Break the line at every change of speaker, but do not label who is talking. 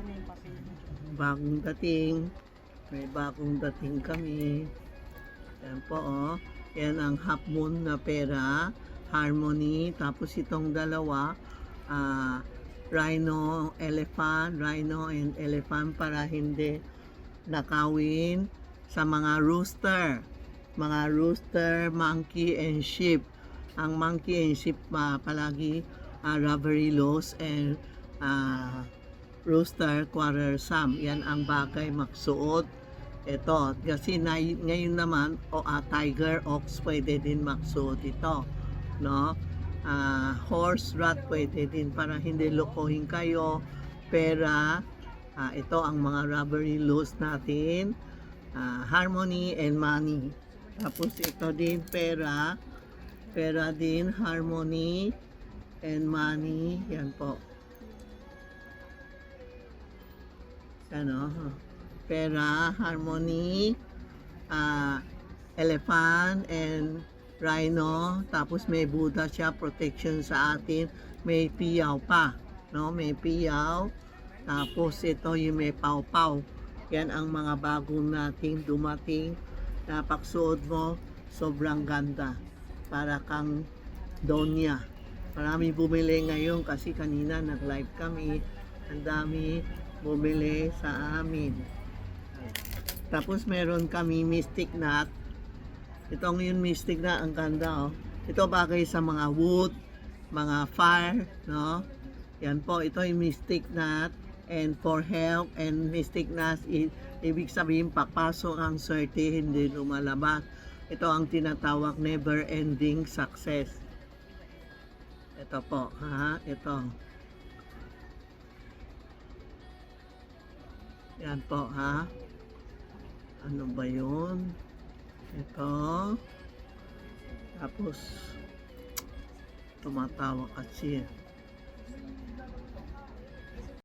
na yung papel mo.
Bagong dating. May bagong dating kami. Yan po, oh. Yan ang half moon na pera. Harmony. Tapos itong dalawa, rhino, elephant, rhino and elephant para hindi nakawin sa mga rooster. Mga rooster, monkey and sheep. Ang monkey and sheep palagi robbery laws and rooster quarrelsome. Yan ang bagay magsuot. Ito, kasi ngayon naman, tiger, ox, pwede din magsuot ito. No? Horse, rat, pwede din para hindi lokohin kayo. Pera, ito ang mga robbery laws natin. Harmony and money. Tapos ito din, pera. Pera din, harmony and money. Yan po. Ano? Pera, harmony, elephant, and rhino. Tapos may Buddha siya, protection sa atin. May piyaw pa. No? May piyaw. Tapos ito yung may pau-pau. Yan ang mga bagong nating dumating na pagsuot mo, sobrang ganda. Para kang donya. Marami bumili ngayon kasi kanina nag-live kami. Ang dami bumili sa amin. Tapos meron kami mystic knot. Itong yung mystic knot, ang ganda, oh. Ito bagay sa mga wood, mga fire, no? Yan po, ito yung mystic knot. And for health and mystic knot, ibig sabihin papasok ang swerte, hindi lumalabas. Ito ang tinatawag never ending success. Ito po, ha? Ito. Yan po, ha? Ano ba yun? Ito. Tapos, tumatawa kasi.